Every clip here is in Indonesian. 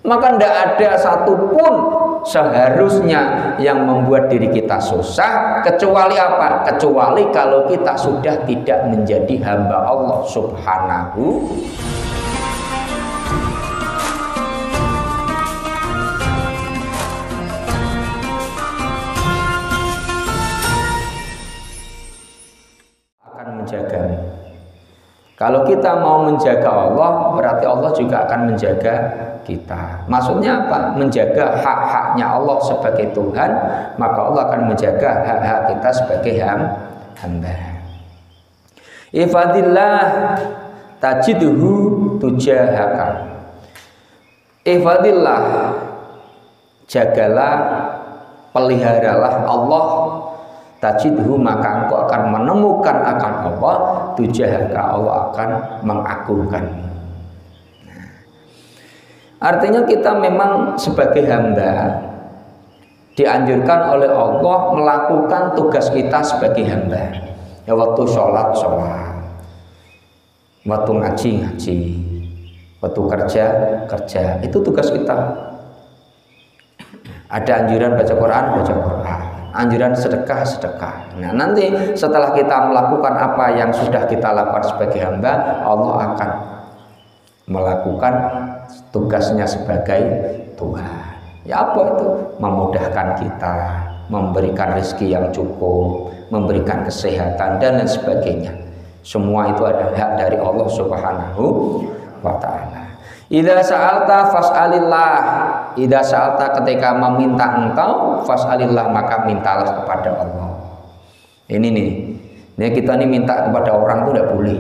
Maka tidak ada satupun seharusnya yang membuat diri kita susah, kecuali apa? Kecuali kalau kita sudah tidak menjadi hamba Allah Subhanahu. Akan menjaga. Kalau kita mau menjaga Allah, berarti Allah juga akan menjaga kita. Maksudnya apa? Menjaga hak-haknya Allah sebagai Tuhan, maka Allah akan menjaga hak-hak kita sebagai hamba. Ifadillah tajiduhu tujahaka. Ifadillah, jagalah, peliharalah Allah, tajidhu, maka engkau akan menemukan akan Allah, tujahaka, Allah akan mengagungkanmu. Artinya kita memang sebagai hamba dianjurkan oleh Allah melakukan tugas kita sebagai hamba. Ya, waktu sholat, waktu ngaji, waktu kerja, itu tugas kita. Ada anjuran baca Quran, anjuran sedekah. Nah, nanti setelah kita melakukan apa yang sudah kita lakukan sebagai hamba, Allah akan melakukan tugasnya sebagai Tuhan. Ya, apa itu? Memudahkan kita, memberikan rezeki yang cukup, memberikan kesehatan dan lain sebagainya. Semua itu adalah hak dari Allah Subhanahu wa ta'ala. Idza sa'alta fas'alillah. Idza sa'alta, ketika meminta engkau, fas'alillah, maka mintalah kepada Allah. Ini nih. Ini kita nih minta kepada orang itu tidak boleh.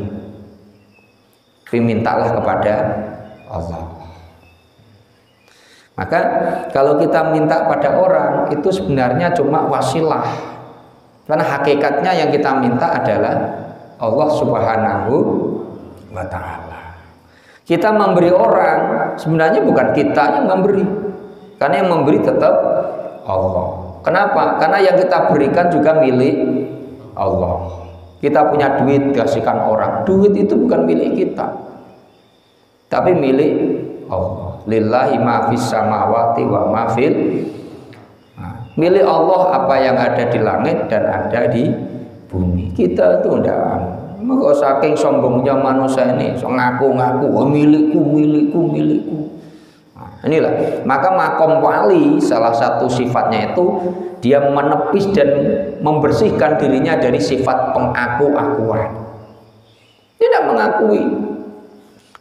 Tapi mintalah kepada Allah. Maka kalau kita minta pada orang, itu sebenarnya cuma wasilah. Karena hakikatnya yang kita minta adalah Allah Subhanahu wa ta'ala. Kita memberi orang, sebenarnya bukan kita yang memberi, karena yang memberi tetap Allah. Kenapa? Karena yang kita berikan juga milik Allah. Kita punya duit, kasihkan orang. Duit itu bukan milik kita, tapi milik Allah. Lillahi ma fis samawati wa ma fil. Milik Allah apa yang ada di langit dan ada di bumi. Kita itu enggak. Maka saking sombongnya manusia ini, so ngaku-ngaku, milikku. Nah, inilah. Maka makom wali salah satu sifatnya itu dia menepis dan membersihkan dirinya dari sifat pengaku-akuan. Dia tidak mengakui.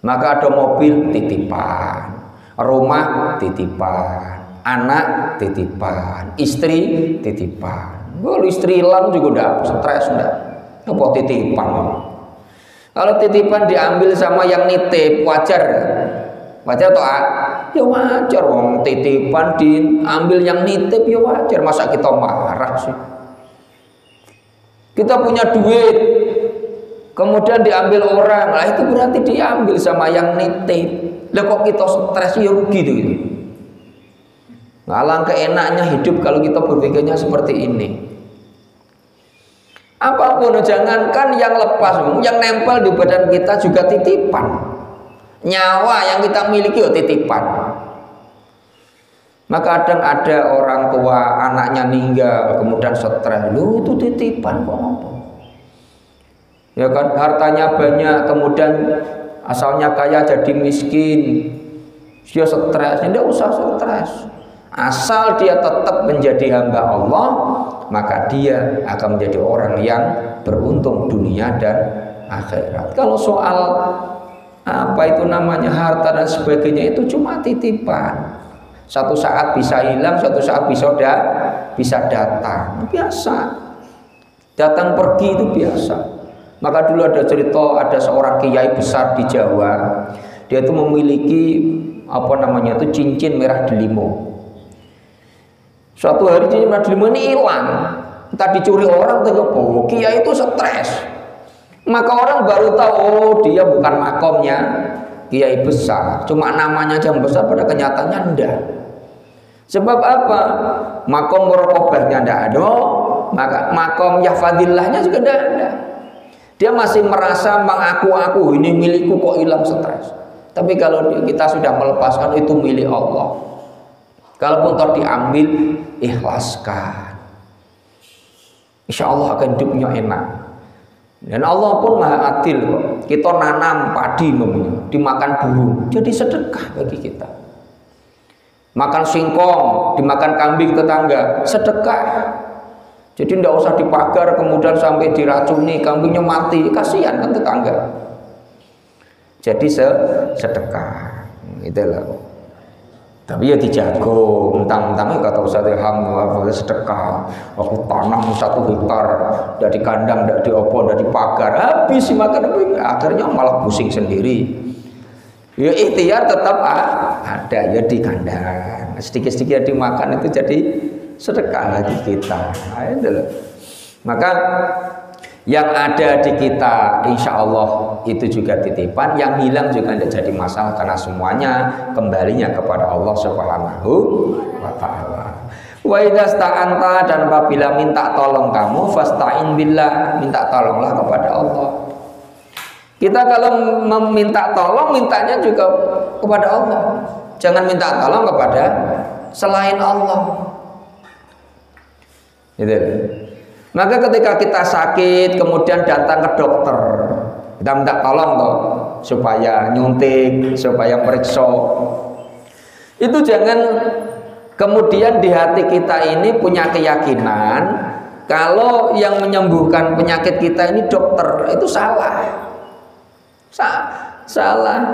Maka ada mobil titipan, rumah titipan, anak titipan, istri titipan. Kalau istri hilang juga udah stres, udah. Apa titipan? Kalau titipan diambil sama yang nitip, wajar toh? Ya wajar, wong titipan diambil yang nitip ya wajar. Masa kita marah sih? Kita punya duit, kemudian diambil orang, lah itu berarti diambil sama yang nitip. Lah kok kita stres, ya rugi tuh gitu. Alangkah enaknya hidup kalau kita berpikirnya seperti ini. Apapun, jangankan yang lepas, yang nempel di badan kita juga titipan. Nyawa yang kita miliki ya titipan. Maka kadang ada orang tua anaknya meninggal kemudian stres, lu itu titipan kok apa? Ya kan, hartanya banyak kemudian asalnya kaya jadi miskin, dia stres. Tidak usah stres, asal dia tetap menjadi hamba Allah, maka dia akan menjadi orang yang beruntung dunia dan akhirat. Kalau soal apa itu namanya harta dan sebagainya itu cuma titipan. Satu saat bisa hilang, satu saat bisa datang. Biasa. Datang pergi itu biasa. Maka dulu ada cerita, ada seorang kiai besar di Jawa. Dia itu memiliki apa namanya itu cincin merah delimo. Suatu hari cincin merah delimo ini hilang. Entah dicuri orang atau kiai itu stres. Maka orang baru tahu, oh dia bukan makomnya kiai besar, cuma namanya aja besar, pada kenyataannya enggak. Sebab apa? Makom muraqabahnya enggak ada, maka makom yahfadillahnya juga enggak ada. Dia masih merasa mengaku-aku, ini milikku, kok hilang, stres. Tapi kalau kita sudah melepaskan, itu milik Allah. Kalaupun toh diambil, ikhlaskan. Insya Allah akan hidupnya enak. Dan Allah pun maha adil kok. Kita nanam padi dimakan burung, jadi sedekah bagi kita. Makan singkong, dimakan kambing tetangga, sedekah. Jadi tidak usah dipagar kemudian sampai diracuni, kambingnya mati, kasihan kan tetangga. Jadi sedekah, itulah. Tapi ya dijago, mentang-mentang kata Ustaz Ilham sedekah. Waktu tanam 1 hektar, dari kandang, dari opon, dari pagar, habis makan, akhirnya malah pusing sendiri. Ya ikhtiar tetap ada ya di kandang, sedikit-sedikit dimakan itu jadi sedekah lagi kita. Maka yang ada di kita insya Allah itu juga titipan, yang hilang juga tidak jadi masalah karena semuanya kembalinya kepada Allah Subhanahu wa Ta'ala. Wa idza sta'anta, dan apabila minta tolong kamu, fasta'in billah, minta tolonglah kepada Allah. Kita kalau meminta tolong, mintanya juga kepada Allah. Jangan minta tolong kepada selain Allah. Gitu. Maka ketika kita sakit, kemudian datang ke dokter, kita minta tolong toh, supaya nyuntik, supaya periksa. Itu jangan kemudian di hati kita ini punya keyakinan kalau yang menyembuhkan penyakit kita ini dokter, itu salah. Salah.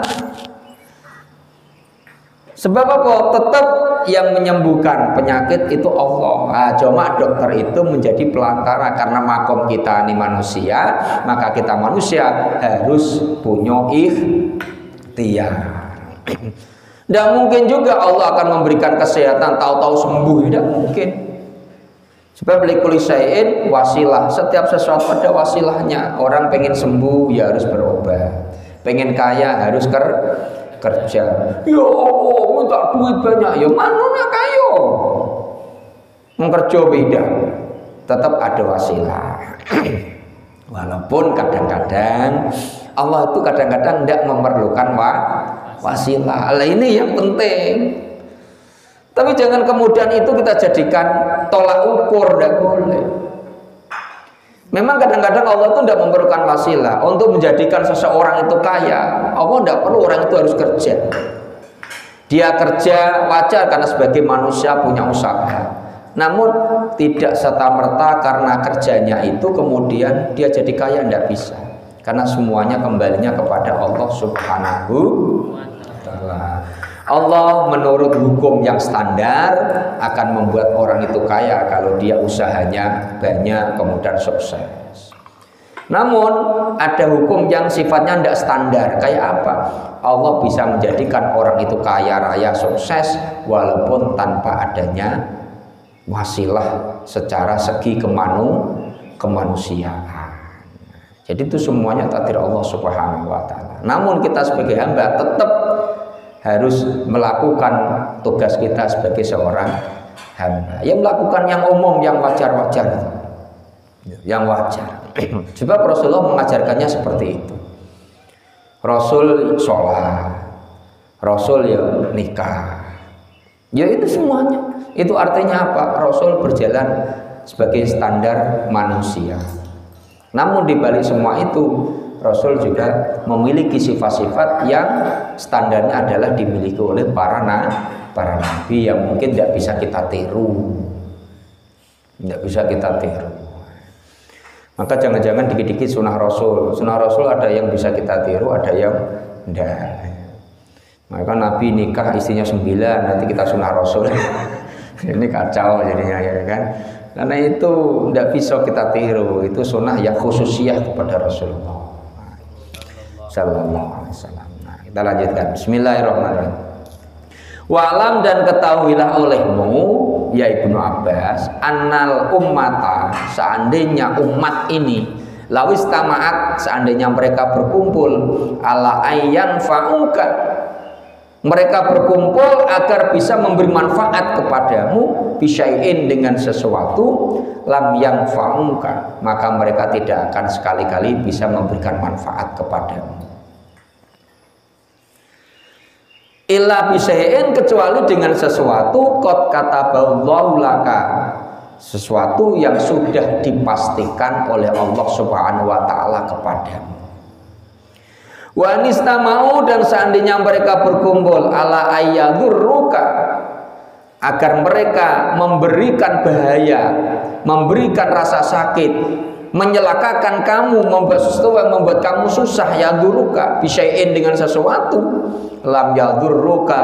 Sebab apa? Tetap yang menyembuhkan penyakit itu Allah. Cuma dokter itu menjadi pelantara karena makom kita ini manusia, maka kita manusia harus punya ikhtiar. Tidak mungkin juga Allah akan memberikan kesehatan tahu-tahu sembuh, tidak mungkin. Sebab likulli syai'in wasilah, setiap sesuatu ada wasilahnya. Orang pengen sembuh ya harus berobat, pengen kaya harus kerja. Ya Allah, minta duit banyak, ya mana kaya? Kerja beda, tetap ada wasilah. Walaupun kadang-kadang Allah itu kadang-kadang tidak memerlukan wasilah. Ini yang penting. Tapi jangan kemudian itu kita jadikan tolak ukur, tidak boleh. Memang kadang-kadang Allah itu tidak memerlukan wasilah untuk menjadikan seseorang itu kaya. Allah tidak perlu orang itu harus kerja. Dia kerja wajar karena sebagai manusia punya usaha. Namun tidak serta-merta karena kerjanya itu kemudian dia jadi kaya, tidak bisa. Karena semuanya kembalinya kepada Allah Subhanahu wa Ta'ala. Allah menurut hukum yang standar akan membuat orang itu kaya kalau dia usahanya banyak kemudian sukses. Namun ada hukum yang sifatnya tidak standar. Kayak apa? Allah bisa menjadikan orang itu kaya raya sukses walaupun tanpa adanya wasilah secara segi kemanusiaan. Jadi itu semuanya takdir Allah Subhanahu wa Ta'ala. Namun kita sebagai hamba tetap harus melakukan tugas kita sebagai seorang hamba. Yang melakukan yang umum, yang wajar-wajar, yang wajar. Sebab Rasulullah mengajarkannya seperti itu. Rasul sholat, Rasul ya nikah, ya itu semuanya. Itu artinya apa? Rasul berjalan sebagai standar manusia. Namun di balik semua itu, Rasul juga memiliki sifat-sifat yang standarnya adalah dimiliki oleh para nabi yang mungkin tidak bisa kita tiru, Maka jangan-jangan dikit-dikit sunnah Rasul ada yang bisa kita tiru, ada yang tidak. Maka Nabi nikah istrinya 9, nanti kita sunnah Rasul. Ini kacau jadinya, ya kan? Karena itu tidak bisa kita tiru, itu sunnah yang khususiyah kepada Rasulullah Sallallahu Alaihi Wasallam. Nah, kita lanjutkan. Bismillahirrahmanirrahim. Wa'lam, dan ketahuilah olehmu ya Ibnu Abbas, annal ummata, seandainya umat ini, lawis tamaat, seandainya mereka berkumpul, ala ayyan fa'uka, mereka berkumpul agar bisa memberi manfaat kepadamu, bisyai'in, dengan sesuatu, lam yang fa'uka, maka mereka tidak akan sekali-kali bisa memberikan manfaat kepadamu. illa bisyai'in, kecuali dengan sesuatu qad kataballahu laka, sesuatu yang sudah dipastikan oleh Allah Subhanahu wa taala kepadamu. Wa nistamau, dan seandainya mereka berkumpul ala ayyadurruka, agar mereka memberikan bahaya, memberikan rasa sakit, menyelakakan kamu, membuat sesuatu yang membuat kamu susah, yadurruka bisyai'in, dengan sesuatu, lam yadurruka,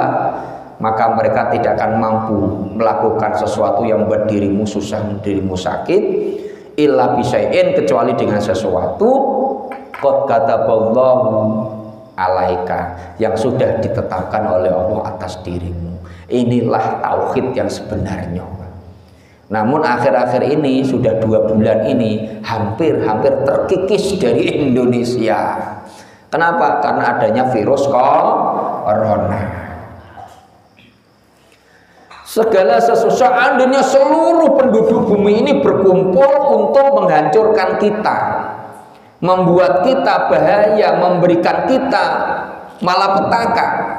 maka mereka tidak akan mampu melakukan sesuatu yang membuat dirimu susah, dirimu sakit, illa bisyai'in, kecuali dengan sesuatu qad kataballahu alaika, yang sudah ditetapkan oleh Allah atas dirimu. Inilah tauhid yang sebenarnya. Namun akhir-akhir ini, sudah 2 bulan ini, hampir terkikis dari Indonesia. Kenapa? Karena adanya virus corona. Segala sesuatu, seandainya seluruh penduduk bumi ini berkumpul untuk menghancurkan kita, membuat kita bahaya, memberikan kita malapetaka,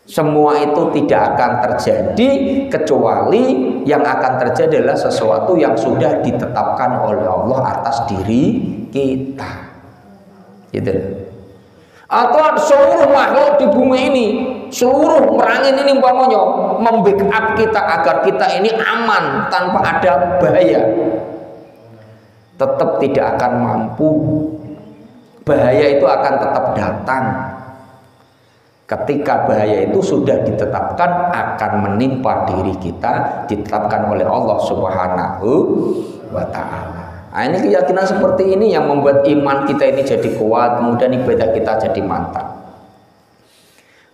semua itu tidak akan terjadi, kecuali yang akan terjadi adalah sesuatu yang sudah ditetapkan oleh Allah atas diri kita, gitu. Atau seluruh makhluk di bumi ini, seluruh merangin ini umpamanya membackup kita agar kita ini aman tanpa ada bahaya, tetap tidak akan mampu. Bahaya itu akan tetap datang. Ketika bahaya itu sudah ditetapkan akan menimpa diri kita, ditetapkan oleh Allah Subhanahu wa ta'ala. Nah, ini keyakinan seperti ini yang membuat iman kita ini jadi kuat, kemudian ibadah kita jadi mantap.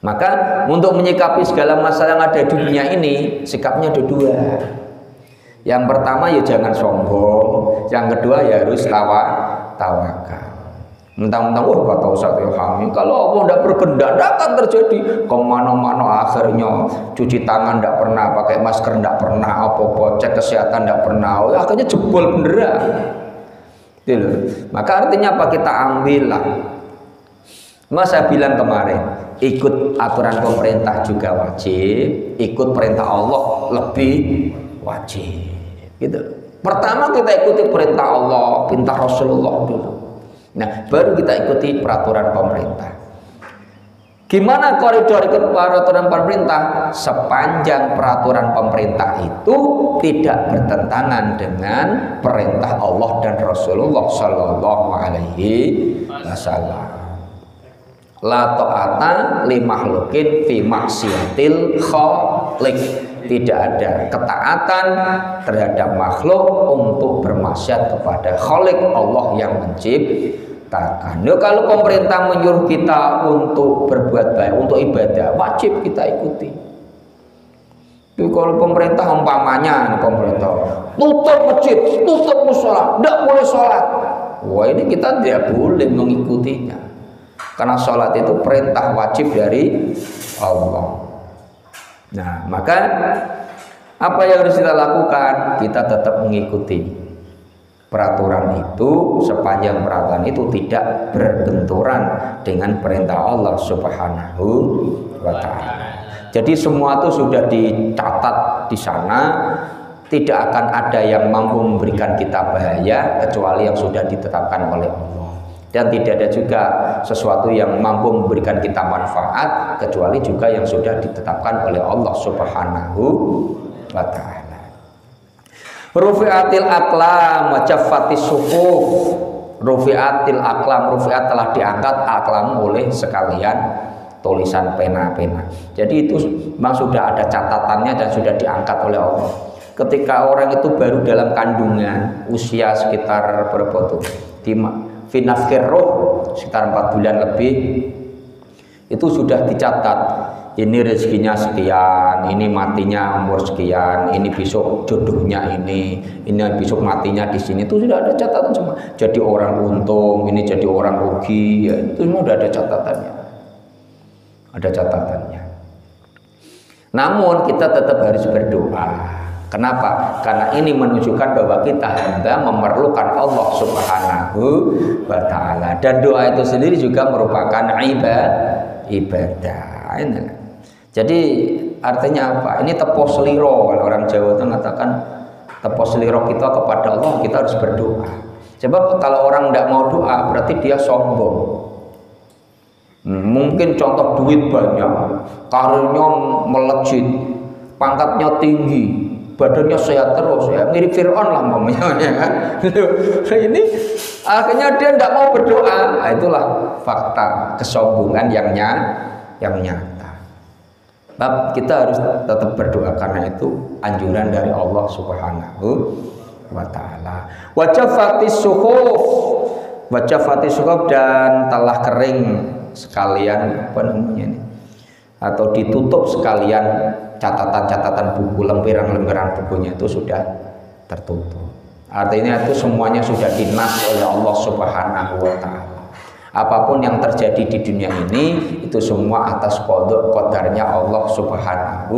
Maka untuk menyikapi segala masalah yang ada di dunia ini, sikapnya ada 2. Yang pertama ya jangan sombong, yang kedua ya harus tawakal. Mentang-mentang kata Ustaz Ilham, kalau Allah tidak berkehendak tidak akan terjadi. Kemana-mana akhirnya cuci tangan tidak pernah, pakai masker tidak pernah, apa-apa cek kesehatan tidak pernah, akhirnya jebol beneran. Maka artinya apa? Kita ambil lah. Mas saya bilang kemarin, ikut aturan pemerintah juga wajib, ikut perintah Allah lebih wajib. Gitu. Pertama kita ikuti perintah Allah, perintah Rasulullah dulu. Nah, baru kita ikuti peraturan pemerintah. Gimana koridor ikut peraturan pemerintah? Sepanjang peraturan pemerintah itu tidak bertentangan dengan perintah Allah dan Rasulullah Sallallahu Alaihi Wasallam. La ta'ata li makhlukin fi maksiatil khaliq. Tidak ada ketaatan terhadap makhluk untuk bermaksiat kepada Khalik, Allah yang menciptakan. Kalau pemerintah menyuruh kita untuk berbuat baik, untuk ibadah, wajib kita ikuti. Kalau pemerintah umpamanya, pemerintah tutup masjid, tutup musola, tidak boleh sholat. Wah, ini kita tidak boleh mengikutinya. Karena sholat itu perintah wajib dari Allah. Nah, maka apa yang harus kita lakukan? Kita tetap mengikuti peraturan itu sepanjang peraturan itu tidak berbenturan dengan perintah Allah Subhanahu wa ta'ala. Jadi semua itu sudah dicatat di sana, tidak akan ada yang mampu memberikan kita bahaya kecuali yang sudah ditetapkan oleh Allah. Dan tidak ada juga sesuatu yang mampu memberikan kita manfaat kecuali juga yang sudah ditetapkan oleh Allah Subhanahu wa ta'ala. Rufi'atil aqlam wa jaffatis suhuf. Rufi'atil aqlam, rufi'at telah diangkat aqlam oleh sekalian tulisan pena-pena. Jadi itu memang sudah ada catatannya dan sudah diangkat oleh Allah. Ketika orang itu baru dalam kandungan usia sekitar berapa tuh? Finafkir roh sekitar 4 bulan lebih, itu sudah dicatat. Ini rezekinya sekian, ini matinya umur sekian, ini besok jodohnya ini besok matinya di sini. Itu sudah ada catatan semua. Jadi orang untung, ini jadi orang rugi, ya, itu semua sudah ada catatannya. Ada catatannya. Namun kita tetap harus berdoa. Kenapa? Karena ini menunjukkan bahwa kita hamba memerlukan Allah Subhanahu wa ta'ala. Dan doa itu sendiri juga merupakan ibadah. Ini. Jadi artinya apa? Ini tepos seliro. Kalau orang Jawa itu mengatakan tepos seliro kita kepada Allah, kita harus berdoa. Sebab kalau orang tidak mau doa berarti dia sombong. Mungkin contoh duit banyak, karirnya melejit, pangkatnya tinggi, badannya sehat terus, ya mirip Fir'aun lah umpamanya, ya kan? Ini akhirnya dia tidak mau berdoa. Nah, itulah fakta kesombongan yang nyata. Bab kita harus tetap berdoa karena itu anjuran dari Allah Subhanahu wa taala. Wajafatis suhuf dan telah kering sekalian apa namanya ini, atau ditutup sekalian catatan-catatan buku, lembaran-lembaran bukunya itu sudah tertutup. Artinya itu semuanya sudah dinas oleh Allah Subhanahu wa taala. Apapun yang terjadi di dunia ini itu semua atas qadarnya Allah Subhanahu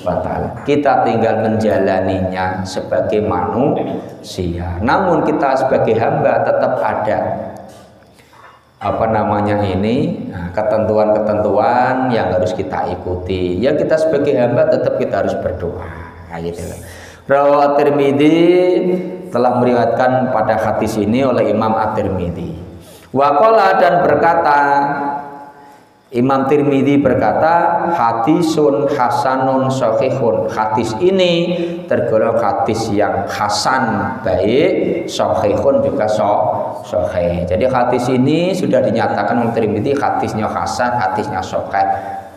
wa taala. Kita tinggal menjalaninya sebagai manusia. Namun kita sebagai hamba tetap ada ketentuan-ketentuan yang harus kita ikuti. Ya kita sebagai hamba tetap kita harus berdoa. Gitu. Rawi At-Tirmidzi telah meriwayatkan pada hadis ini oleh Imam At-Tirmidzi. Waqala dan berkata, Imam Tirmidzi berkata, hadisun hasanun sahihun. Hadis ini tergolong hadis yang hasan, baik, sahihun juga sahih. Jadi hadis ini sudah dinyatakan oleh Tirmidzi hadisnya hasan, hadisnya sahih,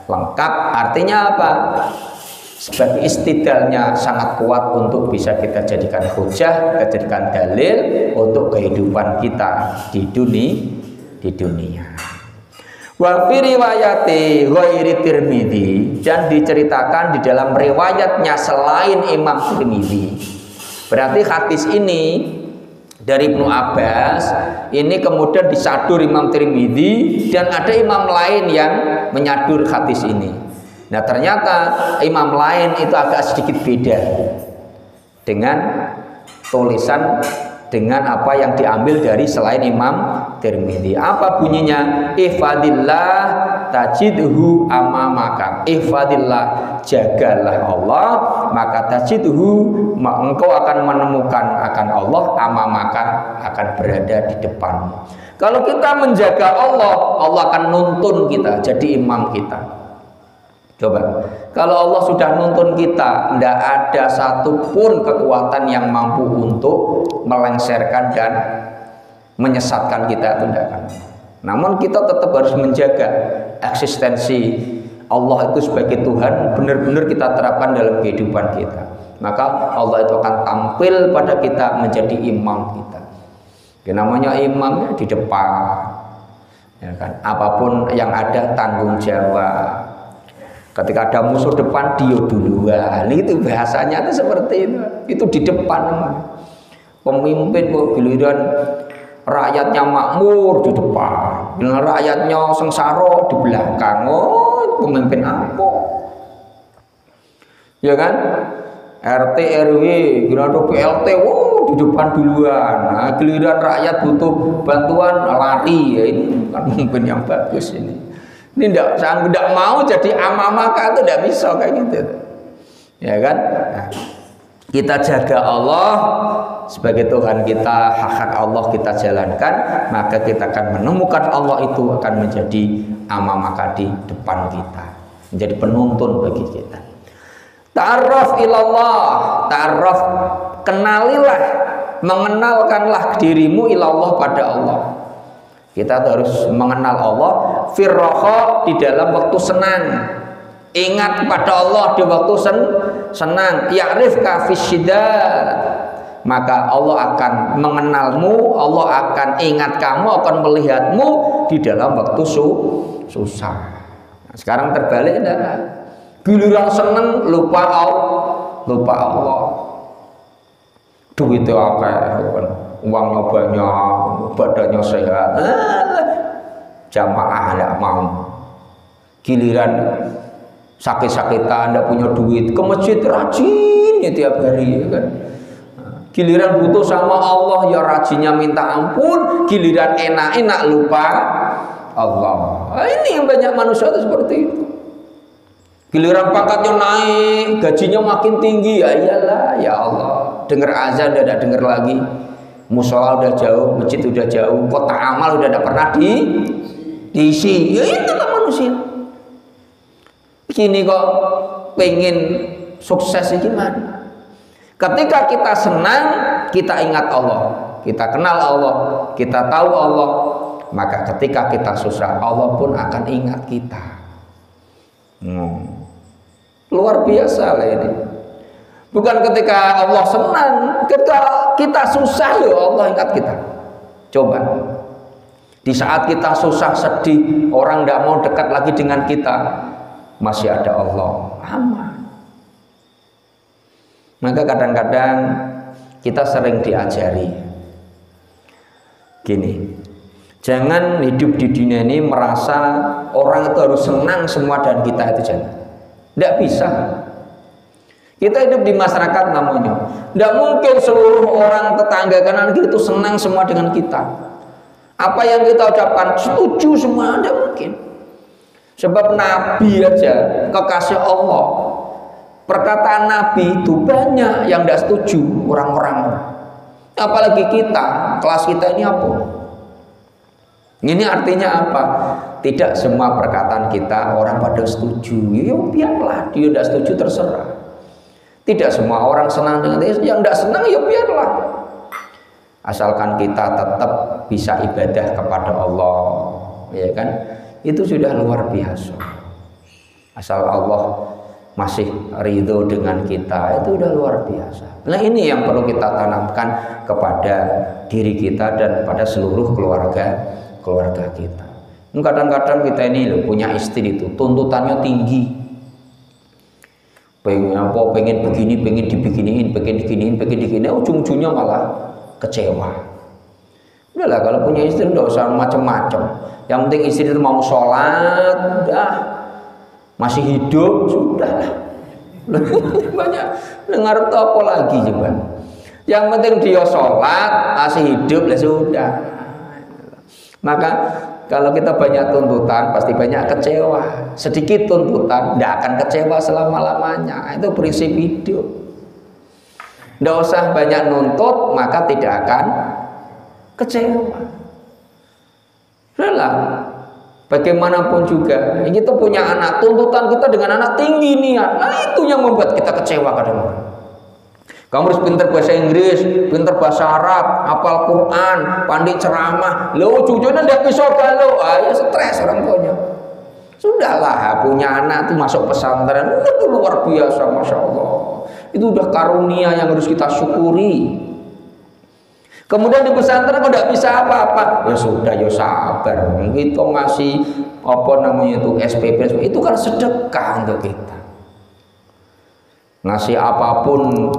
lengkap. Artinya apa? Sebagai istidlalnya sangat kuat untuk bisa kita jadikan hujah, kita jadikan dalil untuk kehidupan kita di dunia. Wa fi riwayati ghairi Tirmidzi, dan diceritakan di dalam riwayatnya selain Imam Tirmidzi. Berarti hadis ini dari Ibnu Abbas ini kemudian disadur Imam Tirmidzi dan ada imam lain yang menyadur hadis ini. Nah ternyata imam lain itu agak sedikit beda dengan tulisan dengan apa yang diambil dari selain Imam Tirmidzi. Apa bunyinya? Ihfadillah tajidhu amamaka. Ihfadillah, jagalah Allah, maka tajidhu, engkau akan menemukan akan Allah, amamaka, akan berada di depanmu. Kalau kita menjaga Allah, Allah akan nuntun kita jadi imam kita. Coba, kalau Allah sudah nuntun kita, tidak ada satupun kekuatan yang mampu untuk melengsarkan dan menyesatkan kita, itu tidak akan. Namun kita tetap harus menjaga eksistensi Allah itu sebagai Tuhan, benar-benar kita terapkan dalam kehidupan kita. Maka Allah itu akan tampil pada kita menjadi imam kita. Ya, namanya imamnya di depan, ya kan? Apapun yang ada tanggung jawab. Ketika ada musuh depan, dia duluan. Itu bahasanya itu seperti itu. Itu di depan. Pemimpin giliran rakyatnya makmur di depan, giliran rakyatnya sengsara di belakang. Oh, pemimpin apa? Ya kan? RT RW, giliran PLT, wow, di depan duluan. Nah, giliran rakyat butuh bantuan lari. Ya, ini bukan pemimpin yang bagus ini. Ini tidak mau jadi amamaka itu tidak bisa kayak gitu, ya kan? Nah, kita jaga Allah sebagai Tuhan kita, hak Allah kita jalankan, maka kita akan menemukan Allah itu akan menjadi amamaka di depan kita, menjadi penuntun bagi kita. Ta'arraf ilallah, ta'arraf, kenalilah, mengenalkanlah dirimu ilallah pada Allah. Kita harus mengenal Allah firroha, di dalam waktu senang. Ingat kepada Allah di waktu senang. Ya'rifka fisyiddat, maka Allah akan mengenalmu, Allah akan ingat kamu, akan melihatmu di dalam waktu susah. Nah, sekarang terbalik, giliran senang lupa Allah. Duitnya apa? Uangnya banyak, badannya sehat, jamaah tidak mau. Giliran sakit-sakitan, tidak punya duit, ke masjid rajin ya tiap hari, ya kan? Giliran butuh sama Allah, ya rajinnya minta ampun. Giliran enak-enak lupa Allah. Nah, ini yang banyak manusia itu seperti itu. Giliran pangkatnya naik, gajinya makin tinggi, ya iyalah, ya Allah. Dengar azan udah tidak dengar lagi, musola udah jauh, masjid udah jauh, kota amal udah tidak pernah diisi. Ya itulah manusia. Kini kok pengen sukses gimana? Ketika kita senang, kita ingat Allah, kita kenal Allah, kita tahu Allah, maka ketika kita susah, Allah pun akan ingat kita. Luar biasa lah ini. Bukan ketika Allah senang, ketika kita susah loh Allah ingat kita. Coba di saat kita susah, sedih, orang tidak mau dekat lagi dengan kita, masih ada Allah, aman. Maka kadang-kadang kita sering diajari gini, jangan hidup di dunia ini merasa orang itu harus senang semua dan kita itu jangan. Tidak bisa. Kita hidup di masyarakat namanya. Tidak mungkin seluruh orang tetangga kanan kiri itu senang semua dengan kita. Apa yang kita ucapkan setuju semua, tidak mungkin. Sebab Nabi aja, kekasih Allah, perkataan Nabi itu banyak yang tidak setuju orang-orang. Apalagi kita, kelas kita ini apa? Ini artinya apa? Tidak semua perkataan kita orang pada setuju. Ya biarlah, dia tidak setuju terserah. Tidak semua orang senang dengan dia, yang tidak senang ya biarlah. Asalkan kita tetap bisa ibadah kepada Allah, ya kan? Itu sudah luar biasa. Asal Allah masih ridho dengan kita, itu udah luar biasa. Nah ini yang perlu kita tanamkan kepada diri kita dan pada seluruh keluarga kita. Kadang-kadang kita ini loh, punya istri itu tuntutannya tinggi, pengen apa, pengen begini, pengen dibikiniin, pengen diginiin, ujung-ujungnya malah kecewa. Udahlah, kalau punya istri udah usah macam-macam. Yang penting istri itu mau sholat, udah, masih hidup, sudah lah. Banyak dengar apa lagi coba. Yang penting dia sholat, masih hidup, lah sudah. Maka kalau kita banyak tuntutan, pasti banyak kecewa. Sedikit tuntutan, tidak akan kecewa selama-lamanya. Itu prinsip hidup. Tidak usah banyak nuntut, maka tidak akan kecewa. Sudahlah, bagaimanapun juga, kita punya anak, tuntutan kita dengan anak tinggi niat. Nah itu yang membuat kita kecewa kadang-kadang. Kamu harus pintar bahasa Inggris, pintar bahasa Arab, hafal Quran, pandai ceramah. Lo cucunya tidak bisa galau, ya stres orang tuanya. Sudahlah, punya anak itu masuk pesantren, itu luar biasa, masya Allah. Itu udah karunia yang harus kita syukuri. Kemudian di pesantren kok tidak bisa apa-apa, ya sudah, ya sabar. Kita ngasih apa namanya itu SPP, itu kan sedekah untuk kita. Ngasih apapun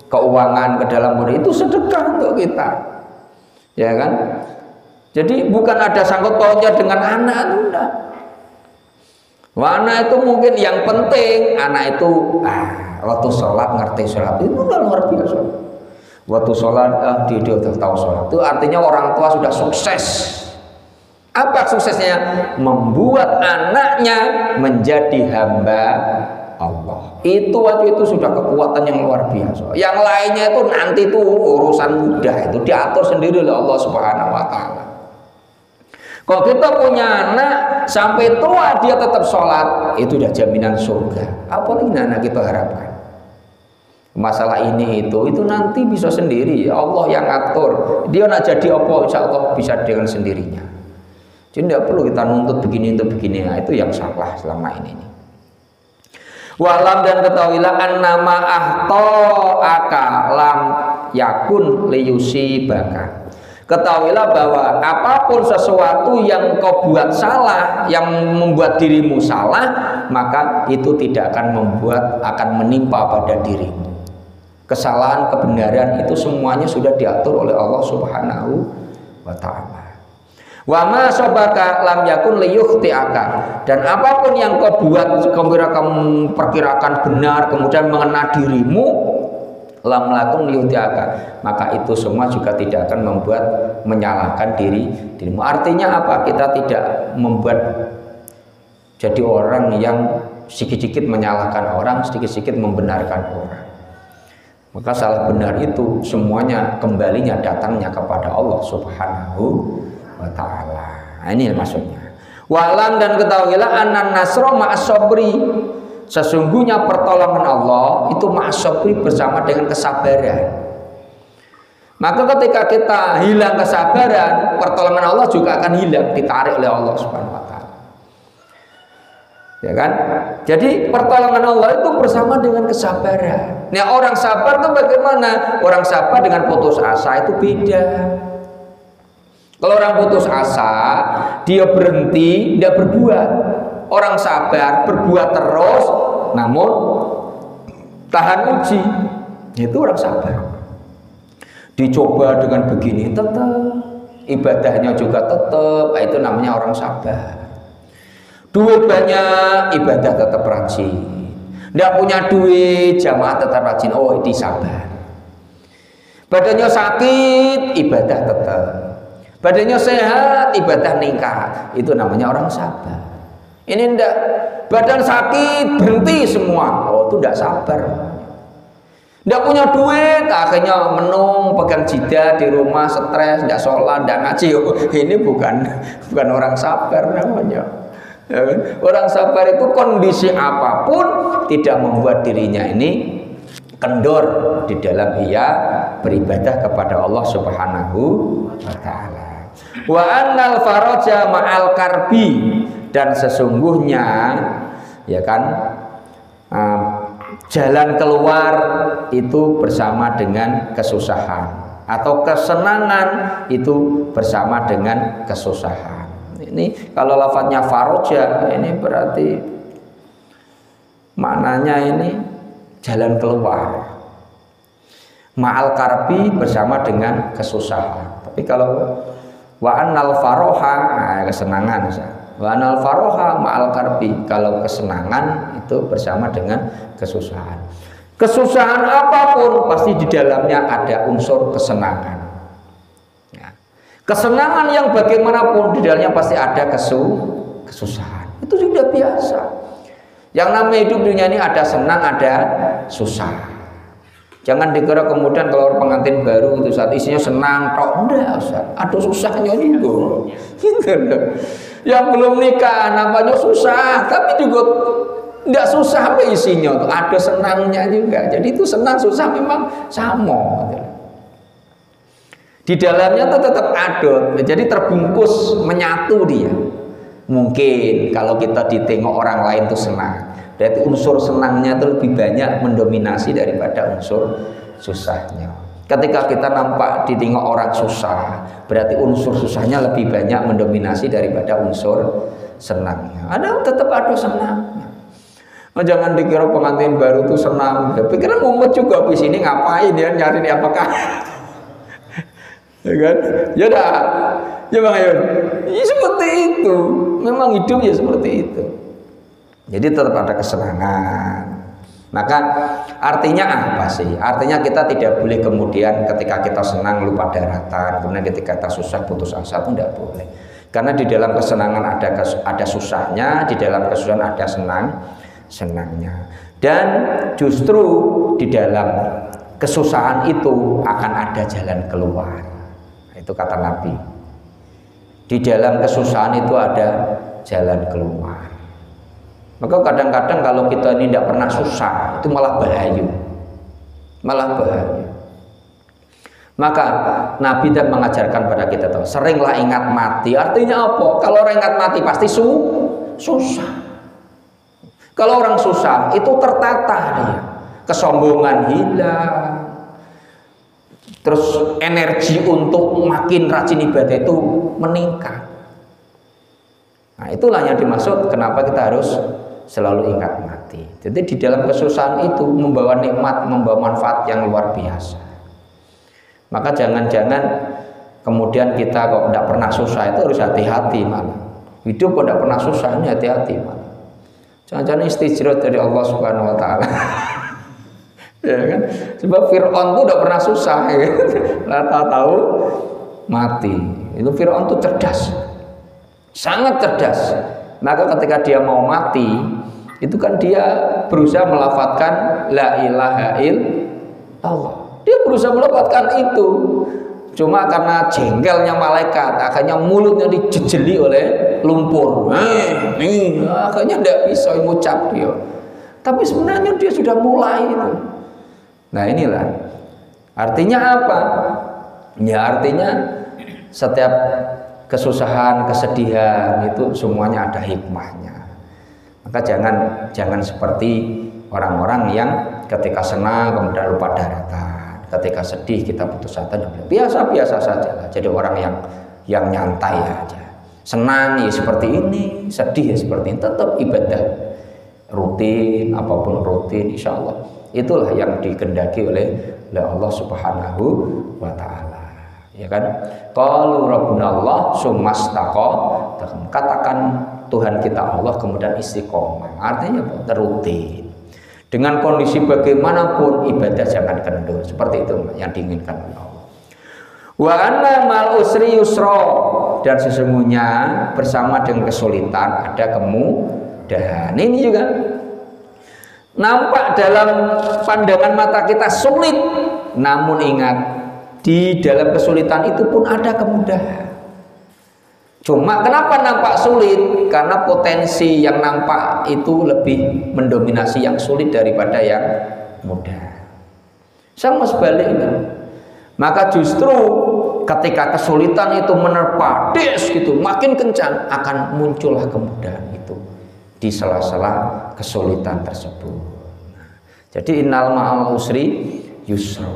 keuangan ke dalam murid itu sedekah untuk kita, ya kan? Jadi bukan ada sangkut pautnya dengan anak, itu enggak. Anak itu mungkin yang penting anak itu waktu sholat ngerti sholat itu udah luar biasa. Waktu sholat dia udah tahu sholat, itu artinya orang tua sudah sukses. Apa suksesnya? Membuat anaknya menjadi hamba Allah. Itu waktu itu sudah kekuatan yang luar biasa. Yang lainnya itu nanti itu urusan mudah, itu diatur sendiri oleh Allah Subhanahu wa taala. Kalau kita punya anak sampai tua dia tetap sholat, itu udah jaminan surga. Apalagi anak kita harapkan. Masalah ini itu nanti bisa sendiri, Allah yang atur. Dia nak jadi apa, insya Allah bisa dengan sendirinya. Jadi tidak perlu kita nuntut begini untuk begini. Nah, itu yang salah selama ini. Walam dan ketahuilah annama ahta'aka lam yakun liyusibaka. Ketahuilah bahwa apapun sesuatu yang kau buat salah, yang membuat dirimu salah, maka itu tidak akan menimpa pada dirimu. Kesalahan, kebenaran itu semuanya sudah diatur oleh Allah Subhanahu wa taala. Wa ma sabaka lam yakun liyukhti'aka, dan apapun yang kau buat, kamu perkirakan benar kemudian mengena dirimu, lam lakun liyukhti'aka, maka itu semua juga tidak akan membuat menyalahkan dirimu. Artinya apa? Kita tidak membuat jadi orang yang sedikit-sedikit menyalahkan orang, sedikit-sedikit membenarkan orang. Maka salah benar itu semuanya kembalinya datangnya kepada Allah Subhanahu wa ta'ala. Nah, ini maksudnya. Wa'lam, dan ketahuilah annan nasra ma'as sabri. Sesungguhnya pertolongan Allah itu ma'as sabri, bersama dengan kesabaran. Maka ketika kita hilang kesabaran, pertolongan Allah juga akan hilang, ditarik oleh Allah Subhanahu wa ta'ala. Ya kan? Jadi pertolongan Allah itu bersama dengan kesabaran. Nah, orang sabar itu bagaimana? Orang sabar dengan putus asa itu beda. Kalau orang putus asa, dia berhenti, tidak berbuat. Orang sabar berbuat terus, namun tahan uji. Itu orang sabar. Dicoba dengan begini tetap, ibadahnya juga tetap, itu namanya orang sabar. Duit banyak, ibadah tetap rajin. Tidak punya duit, jamaah tetap rajin. Oh, ini sabar. Badannya sakit, ibadah tetap. Badannya sehat, ibadah ningkat. Itu namanya orang sabar. Ini enggak, badan sakit, berhenti semua. Oh, itu enggak sabar. Tidak punya duit, akhirnya menung, pegang jidat di rumah, stres, tidak sholat, tidak ngaji. Oh, ini bukan orang sabar namanya. Ya kan? Orang sabar itu kondisi apapun tidak membuat dirinya ini kendor di dalam ia beribadah kepada Allah Subhanahu wa ta'ala. Wa annal faraja ma'al karbi, dan sesungguhnya ya kan jalan keluar itu bersama dengan kesusahan, atau kesenangan itu bersama dengan kesusahan. Ini kalau lafadznya faroja, ini berarti maknanya ini jalan keluar. Ma'al karbi, bersama dengan kesusahan. Tapi kalau wa annal faroha, kesenangan. Wa annal faroha ma'al karbi, kalau kesenangan itu bersama dengan kesusahan. Kesusahan apapun pasti di dalamnya ada unsur kesenangan. Kesenangan yang bagaimanapun di dalamnya pasti ada kesusahan. Itu sudah biasa. Yang namanya hidup dunia ini ada senang, ada susah. Jangan dikira kemudian kalau pengantin baru itu saat isinya senang, kok enggak, ada susahnya juga. Gitu loh. Yang belum nikah namanya susah, tapi juga enggak susah apa isinya tuh, ada senangnya juga. Jadi itu senang susah memang sama. Di dalamnya itu tetap adot, jadi terbungkus, menyatu dia. Mungkin kalau kita ditengok orang lain itu senang, berarti unsur senangnya itu lebih banyak mendominasi daripada unsur susahnya. Ketika kita nampak ditengok orang susah, berarti unsur susahnya lebih banyak mendominasi daripada unsur senangnya. Tetap ada senangnya. Oh, jangan dikira pengantin baru itu senang. Pikiran mumet juga di sini ngapain ya, nyari apakah? Ya kan? Ya dah. Ya Bang Ayun. Ya seperti itu. Memang hidup ya seperti itu. Jadi tetap ada kesenangan. Maka artinya apa sih? Artinya kita tidak boleh kemudian ketika kita senang lupa daratan, kemudian ketika kita susah putus asa, itu tidak boleh. Karena di dalam kesenangan ada susahnya, di dalam kesusahan ada senangnya. Dan justru di dalam kesusahan itu akan ada jalan keluar. Itu kata Nabi. Di dalam kesusahan itu ada jalan keluar. Maka kadang-kadang kalau kita ini tidak pernah susah, itu malah bahaya. Malah bahaya. Maka Nabi dan mengajarkan pada kita tahu, seringlah ingat mati. Artinya apa? Kalau orang ingat mati pasti susah. Kalau orang susah itu tertata dia. Kesombongan hilang. Terus energi untuk makin rajin ibadah itu meningkat. Nah, itulah yang dimaksud kenapa kita harus selalu ingat mati. Jadi di dalam kesusahan itu membawa nikmat, membawa manfaat yang luar biasa. Maka jangan-jangan kemudian kita kok tidak pernah susah itu harus hati-hati malah. Hidup kok tidak pernah susah ini hati-hati malah. Jangan-jangan istijrat dari Allah Subhanahu wa ta'ala. Ya kan? Sebab Fir'aun itu tidak pernah susah, ya. Tahu mati. Itu Fir'aun itu cerdas, sangat cerdas. Maka ketika dia mau mati, Itu kan dia berusaha melafadzkan la ilaha illallah. Dia berusaha melafadzkan itu. Cuma karena jengkelnya malaikat, akhirnya mulutnya dijejeli oleh lumpur. Akhirnya tidak bisa mengucap dia. Tapi sebenarnya dia sudah mulai itu. Nah inilah. Artinya apa? Ya artinya setiap kesusahan, kesedihan itu semuanya ada hikmahnya. Maka jangan seperti orang-orang yang ketika senang kemudian lupa daratan, ketika sedih kita putus asa, biasa-biasa saja. Jadi orang yang nyantai aja. Senang ya seperti ini, sedih ya seperti ini, tetap ibadah rutin, apapun rutin, insya Allah. Itulah yang dikehendaki oleh Allah Subhanahu wa Ta'ala. Ya kan? Qalu rabbuna Allah sumastaqam. Katakan Tuhan kita Allah kemudian istiqomah. Artinya rutin. Dengan kondisi bagaimanapun ibadah jangan kendor. Seperti itu yang diinginkan oleh Allah. Wa anna mal usri yusra, dan sesungguhnya bersama dengan kesulitan ada kemudahan. Ini juga nampak dalam pandangan mata kita sulit, namun ingat di dalam kesulitan itu pun ada kemudahan. Cuma kenapa nampak sulit? Karena potensi yang nampak itu lebih mendominasi yang sulit daripada yang mudah. Sama sebaliknya. Maka justru ketika kesulitan itu menerpa gitu, makin kencang, akan muncullah kemudahan itu di sela-sela kesulitan tersebut. Jadi innal ma'al usri yusra.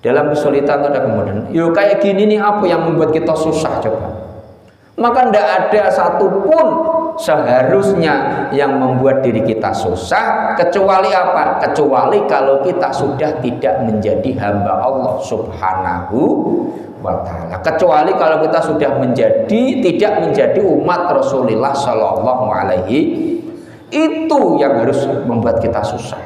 Dalam kesulitan ada kemudahan. Yo kayak gini nih, apa yang membuat kita susah coba? Maka tidak ada satupun seharusnya yang membuat diri kita susah, kecuali apa? Kecuali kalau kita sudah tidak menjadi hamba Allah Subhanahu wa Ta'ala. Kecuali kalau kita sudah tidak menjadi umat Rasulullah Sallallahu Alaihi, itu yang harus membuat kita susah.